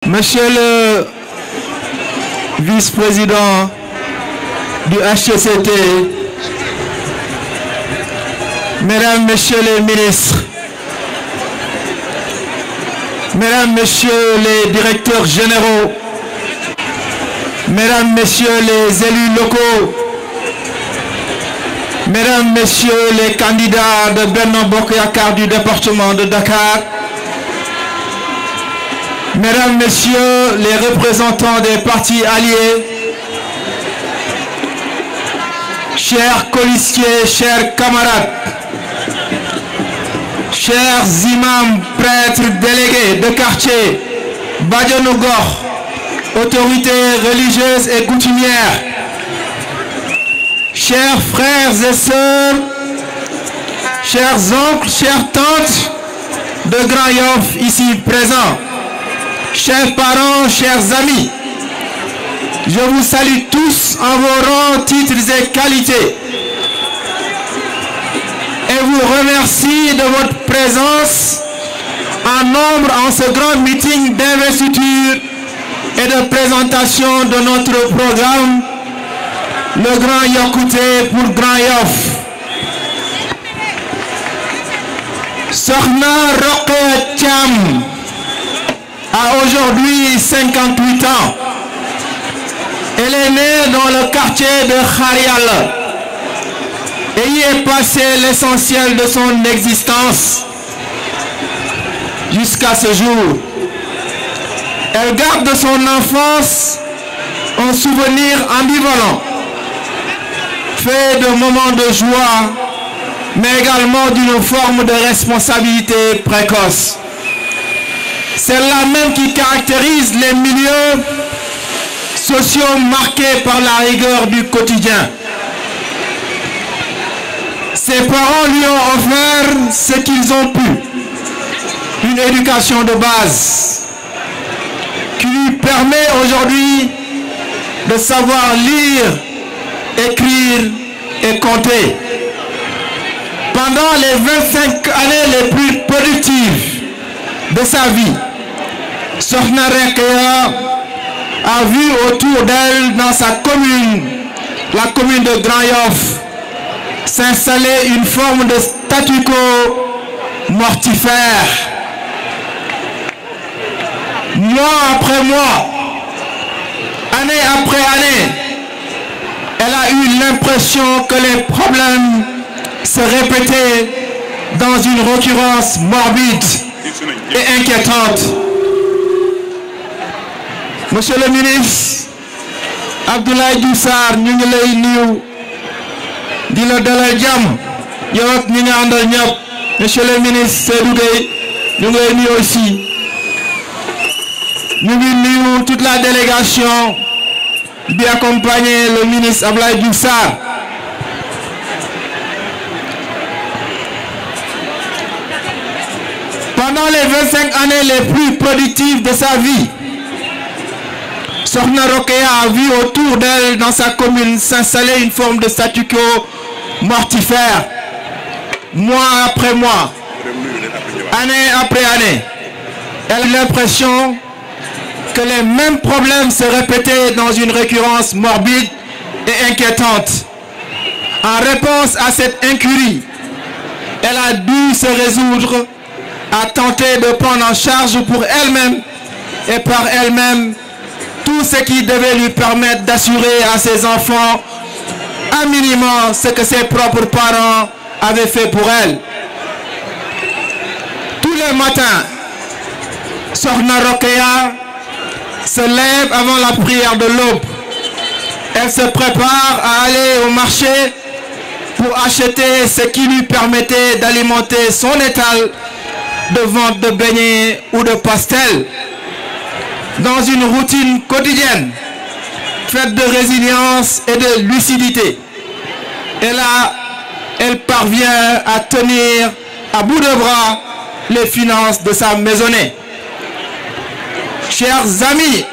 Monsieur le vice-président du HCCT, Mesdames, Messieurs les ministres, Mesdames, Messieurs les directeurs généraux, Mesdames, Messieurs les élus locaux, Mesdames, Messieurs les candidats de Benno Bokk Yakaar du département de Dakar, Mesdames, Messieurs les représentants des partis alliés, chers colistiers, chers camarades, chers imams, prêtres, délégués de quartier, bajenu gox, autorités religieuses et coutumières, chers frères et sœurs, chers oncles, chères tantes de Grand Yoff ici présents, chers parents, chers amis, je vous salue tous en vos rangs, titres et qualités et vous remercie de votre présence en nombre en ce grand meeting d'investiture et de présentation de notre programme, le Grand Yokkute pour Grand Yoff. Sokhna Rokhaya Thiam a aujourd'hui 58 ans. Elle est née dans le quartier de Xaar Yàlla et y est passé l'essentiel de son existence jusqu'à ce jour. Elle garde de son enfance un souvenir ambivalent, fait de moments de joie, mais également d'une forme de responsabilité précoce. Celle-là même qui caractérise les milieux sociaux marqués par la rigueur du quotidien. Ses parents lui ont offert ce qu'ils ont pu, une éducation de base qui lui permet aujourd'hui de savoir lire, écrire et compter. Pendant les 25 années les plus productives de sa vie, Sokhna Rokhaya a vu autour d'elle, dans sa commune, la commune de Grand Yoff, s'installer une forme de statu quo mortifère. Mois après mois, année après année, elle a eu l'impression que les problèmes se répétaient dans une récurrence morbide et inquiétante. Monsieur le ministre Abdoulaye Diouf Sarr, ñu ngi lay nuyu di la dalal jàmm yow ak ñi nga àndal ñëpp. Monsieur le ministre Seydou Gueye, ñu ngi lay nuyu aussi. Ñu ngi nuyu toute la délégation bi accompagner le ministre Abdoulaye Diouf Sarr. Pendant les 25 années les plus productives de sa vie, Sokhna Rokhaya a vu autour d'elle, dans sa commune, s'installer une forme de statu quo mortifère. Mois après mois, année après année, elle a eu l'impression que les mêmes problèmes se répétaient dans une récurrence morbide et inquiétante. En réponse à cette incurie, elle a dû se résoudre à tenter de prendre en charge pour elle-même et par elle-même tout ce qui devait lui permettre d'assurer à ses enfants un minimum ce que ses propres parents avaient fait pour elle. Tous les matins, Sokhna Rokhaya se lève avant la prière de l'aube. Elle se prépare à aller au marché pour acheter ce qui lui permettait d'alimenter son étal de vente de beignets ou de pastels. Dans une routine quotidienne, faite de résilience et de lucidité. Et là, elle parvient à tenir à bout de bras les finances de sa maisonnée. Chers amis,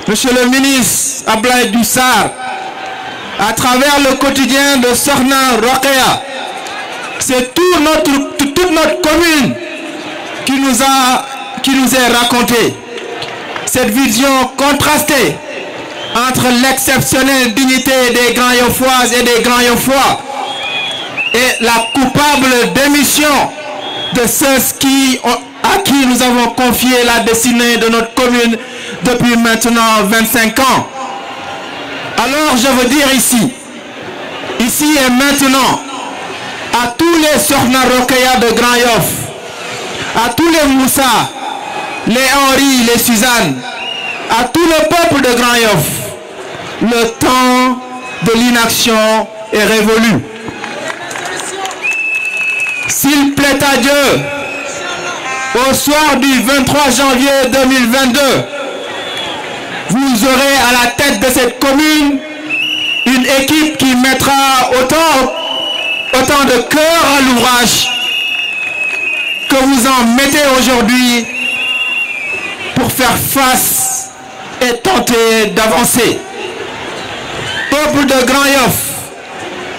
Monsieur le ministre Abdoulaye Diouf Sarr, à travers le quotidien de Sokhna Rokhaya, c'est toute notre commune qui nous est racontée. cette vision contrastée entre l'exceptionnelle dignité des Grands Yofoises et des Grands Yofois et la coupable démission de ceux à qui nous avons confié la destinée de notre commune depuis maintenant 25 ans. Alors je veux dire ici et maintenant, à tous les Sokhna Rokhaya de Grand Yoff, à tous les Moussa, les Henri, les Suzanne, à tout le peuple de Grand Yoff, le temps de l'inaction est révolu. S'il plaît à Dieu, au soir du 23 janvier 2022, vous aurez à la tête de cette commune une équipe qui mettra autant de cœur à l'ouvrage que vous en mettez aujourd'hui pour faire face et tenter d'avancer. Peuple de Grand Yoff,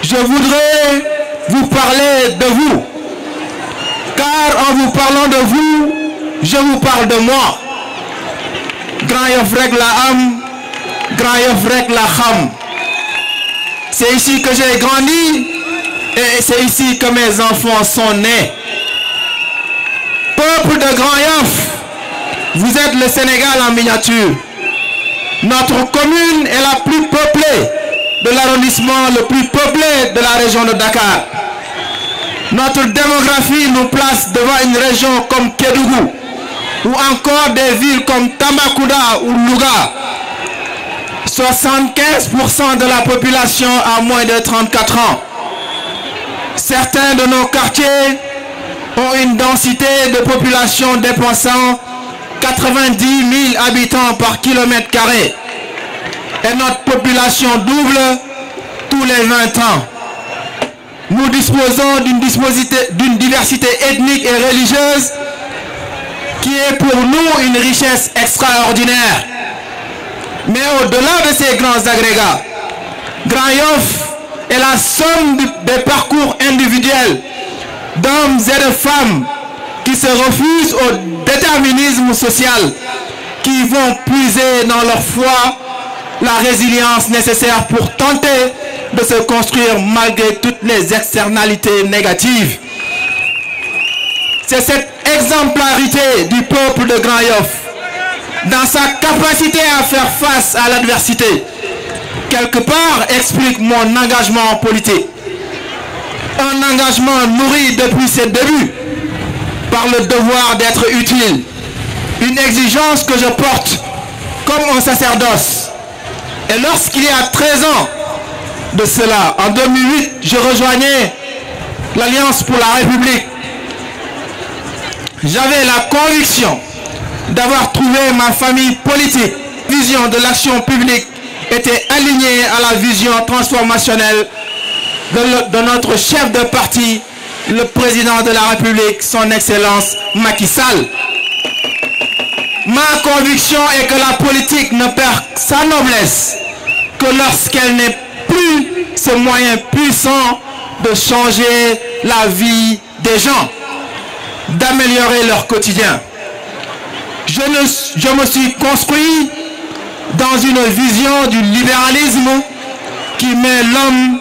je voudrais vous parler de vous, car en vous parlant de vous, je vous parle de moi. Grand Yoff rek la am, Grand Yoff rek la xam. C'est ici que j'ai grandi et c'est ici que mes enfants sont nés. Peuple de Grand Yoff, vous êtes le Sénégal en miniature. Notre commune est la plus peuplée de l'arrondissement le plus peuplé de la région de Dakar. Notre démographie nous place devant une région comme Kédougou ou encore des villes comme Tambacounda ou Louga. 75% de la population a moins de 34 ans. Certains de nos quartiers ont une densité de population dépassant 90 000 habitants par kilomètre carré. Et notre population double tous les 20 ans. Nous disposons d'une diversité ethnique et religieuse qui est pour nous une richesse extraordinaire. Mais au-delà de ces grands agrégats, Grand Yoff est la somme des parcours individuels d'hommes et de femmes qui se refusent au déterminisme social, qui vont puiser dans leur foi la résilience nécessaire pour tenter de se construire malgré toutes les externalités négatives. C'est cette exemplarité du peuple de Grand Yoff, dans sa capacité à faire face à l'adversité, quelque part explique mon engagement politique. Un engagement nourri depuis ses débuts par le devoir d'être utile. Une exigence que je porte comme un sacerdoce. Et lorsqu'il y a 13 ans de cela, en 2008, je rejoignais l'Alliance pour la République. J'avais la conviction d'avoir trouvé ma famille politique. La vision de l'action publique était alignée à la vision transformationnelle de notre chef de parti, le président de la République, son Excellence Macky Sall. Ma conviction est que la politique ne perd sa noblesse que lorsqu'elle n'est plus ce moyen puissant de changer la vie des gens, d'améliorer leur quotidien. Je me suis construit dans une vision du libéralisme qui met l'homme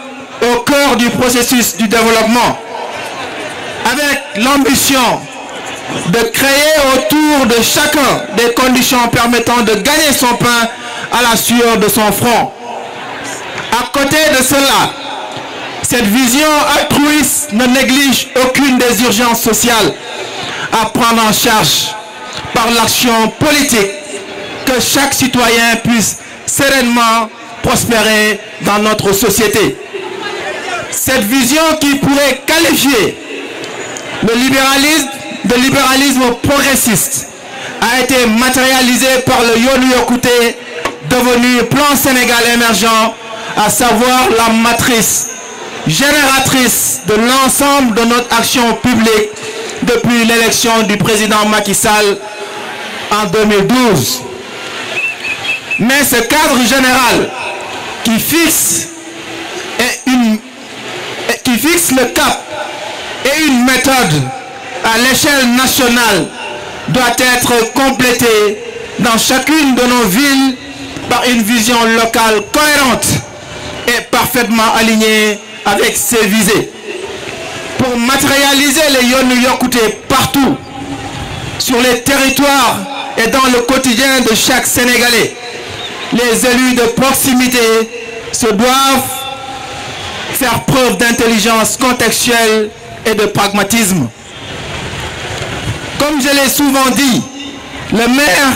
au cœur du processus du développement, avec l'ambition de créer autour de chacun des conditions permettant de gagner son pain à la sueur de son front. À côté de cela, cette vision altruiste ne néglige aucune des urgences sociales à prendre en charge par l'action politique, que chaque citoyen puisse sereinement prospérer dans notre société. Cette vision qui pourrait qualifier le libéralisme de libéralisme progressiste a été matérialisée par le Yoonu Yokkute, devenu plan Sénégal émergent, à savoir la matrice génératrice de l'ensemble de notre action publique depuis l'élection du président Macky Sall en 2012. Mais ce cadre général qui fixe le cap et une méthode à l'échelle nationale doit être complété dans chacune de nos villes par une vision locale cohérente et parfaitement alignée avec ses visées. Pour matérialiser les Yoonu Yokkouté partout, sur les territoires et dans le quotidien de chaque Sénégalais, les élus de proximité se doivent faire preuve d'intelligence contextuelle et de pragmatisme. Comme je l'ai souvent dit, le maire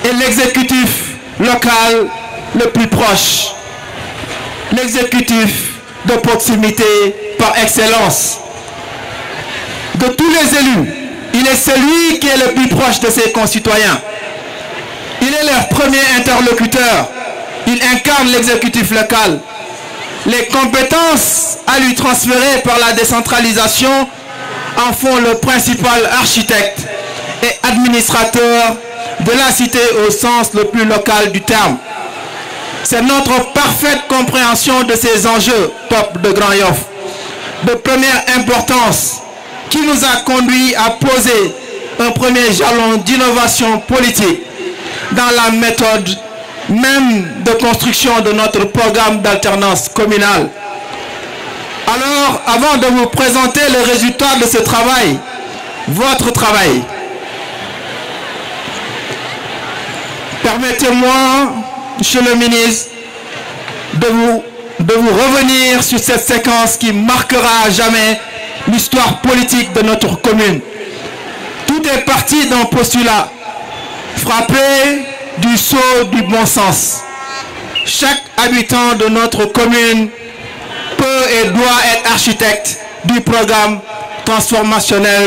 est l'exécutif local le plus proche, l'exécutif de proximité par excellence. De tous les élus, il est celui qui est le plus proche de ses concitoyens. Il est leur premier interlocuteur. Il incarne l'exécutif local. Les compétences à lui transférer par la décentralisation en font le principal architecte et administrateur de la cité au sens le plus local du terme. C'est notre parfaite compréhension de ces enjeux, peuple de Grand Yoff, de première importance, qui nous a conduit à poser un premier jalon d'innovation politique dans la méthode même de construction de notre programme d'alternance communale. Alors, avant de vous présenter le résultat de ce travail, votre travail, permettez-moi, Monsieur le ministre, de vous revenir sur cette séquence qui marquera à jamais l'histoire politique de notre commune. Tout est parti d'un postulat, frappé du sceau du bon sens. Chaque habitant de notre commune peut et doit être architecte du programme transformationnel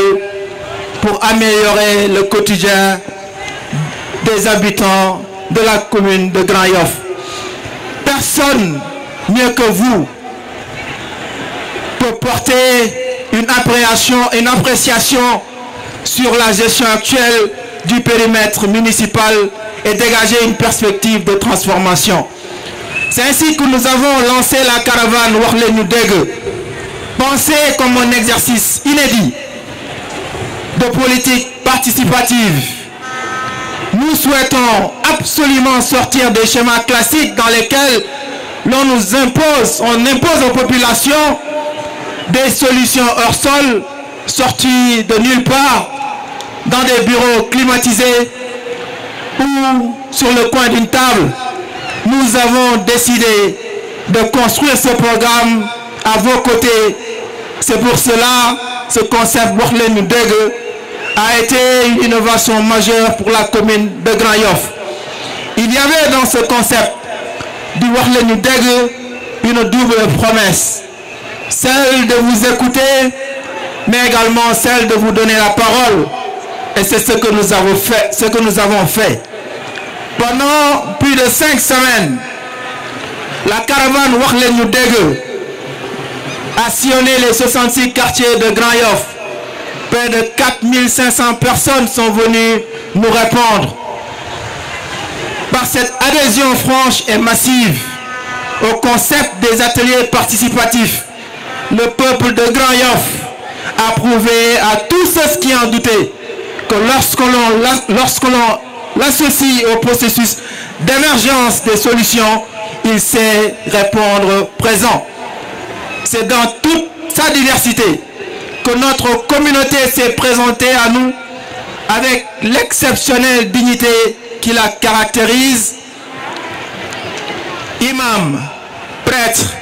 pour améliorer le quotidien des habitants de la commune de Grand Yoff. Personne mieux que vous peut porter une appréciation sur la gestion actuelle du périmètre municipal et dégager une perspective de transformation. C'est ainsi que nous avons lancé la caravane Waxlen ñu dégg, pensée comme un exercice inédit de politique participative. Nous souhaitons absolument sortir des schémas classiques dans lesquels on impose aux populations des solutions hors sol, sorties de nulle part, dans des bureaux climatisés ou sur le coin d'une table. Nous avons décidé de construire ce programme à vos côtés. C'est pour cela que ce concept Waxlen ñu dégg a été une innovation majeure pour la commune de Grand Yoff. Il y avait dans ce concept du Waxlen ñu dégg une double promesse, celle de vous écouter, mais également celle de vous donner la parole. Et c'est ce que nous avons fait. Pendant plus de 5 semaines, la caravane Waxlen ñu dégg a sillonné les 66 quartiers de Grand Yoff. Près de 4500 personnes sont venues nous répondre. Par cette adhésion franche et massive au concept des ateliers participatifs, le peuple de Grand Yoff a prouvé à tous ceux qui en doutaient que lorsque l'on l'associe au processus d'émergence des solutions, il sait répondre présent. C'est dans toute sa diversité que notre communauté s'est présentée à nous avec l'exceptionnelle dignité qui la caractérise. Imams, prêtres,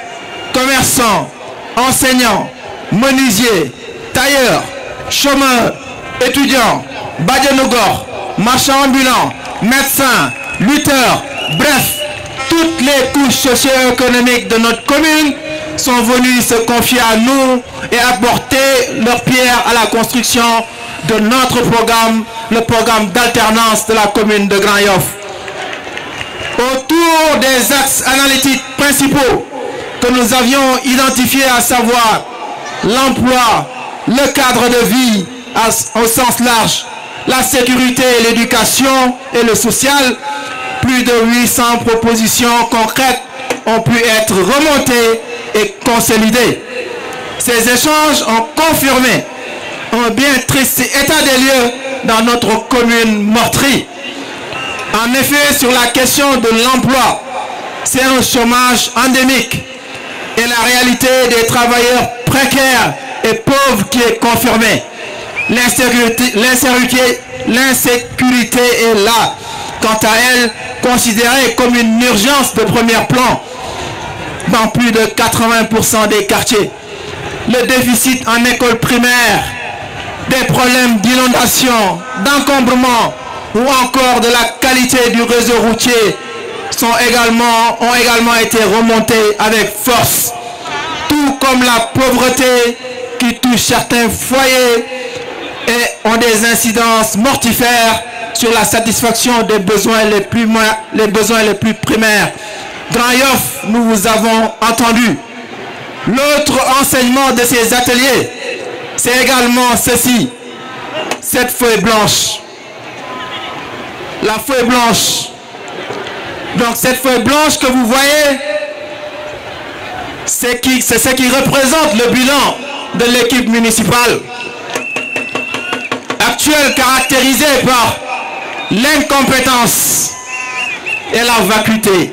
commerçants, enseignants, menuisiers, tailleurs, chômeurs, étudiants, badianougor, marchands ambulants, médecins, lutteurs, bref, toutes les couches socio-économiques de notre commune sont venus se confier à nous et apporter leur pierre à la construction de notre programme, le programme d'alternance de la commune de Grand Yoff. Autour des axes analytiques principaux que nous avions identifiés, à savoir l'emploi, le cadre de vie au sens large, la sécurité, l'éducation et le social, plus de 800 propositions concrètes ont pu être remontées et consolidées. Ces échanges ont confirmé un bien triste état des lieux dans notre commune meurtrie. En effet, sur la question de l'emploi, c'est un chômage endémique et la réalité des travailleurs précaires et pauvres qui est confirmée. L'insécurité est là, quant à elle, considérée comme une urgence de premier plan dans plus de 80% des quartiers. Le déficit en école primaire, des problèmes d'inondation, d'encombrement ou encore de la qualité du réseau routier ont également été remontés avec force, tout comme la pauvreté qui touche certains foyers et ont des incidences mortifères sur la satisfaction des besoins les plus primaires. Grand Yoff, nous vous avons entendu. L'autre enseignement de ces ateliers, c'est également ceci, cette feuille blanche. La feuille blanche. Donc cette feuille blanche que vous voyez, c'est ce qui représente le bilan de l'équipe municipale actuelle, caractérisée par l'incompétence et la vacuité.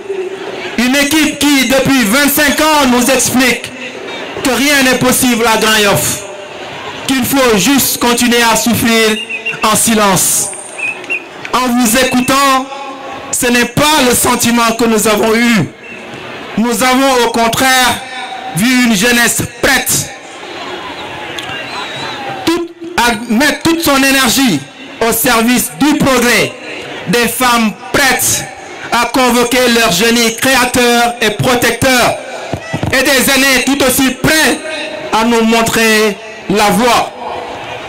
Une équipe qui, depuis 25 ans, nous explique que rien n'est possible à Grand Yoff, qu'il faut juste continuer à souffrir en silence. En vous écoutant, ce n'est pas le sentiment que nous avons eu. Nous avons au contraire vu une jeunesse prête à mettre toute son énergie au service du progrès, des femmes prêtes à convoquer leur génie créateur et protecteur, et des aînés tout aussi prêts à nous montrer la voie.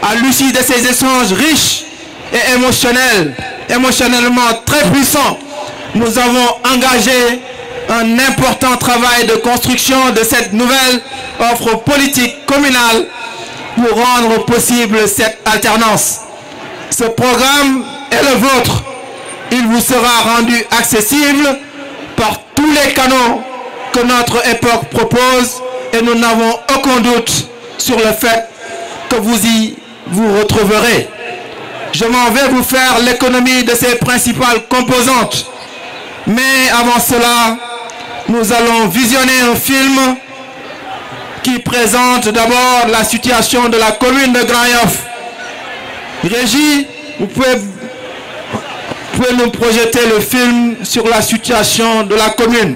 À l'issue de ces échanges riches et émotionnellement très puissants, nous avons engagé un important travail de construction de cette nouvelle offre politique communale pour rendre possible cette alternance. Ce programme est le vôtre. Il vous sera rendu accessible par tous les canaux que notre époque propose et nous n'avons aucun doute sur le fait que vous retrouverez. Je m'en vais vous faire l'économie de ses principales composantes. Mais avant cela, nous allons visionner un film qui présente d'abord la situation de la commune de Grand Yoff. Régie, vous pouvez nous projeter le film sur la situation de la commune.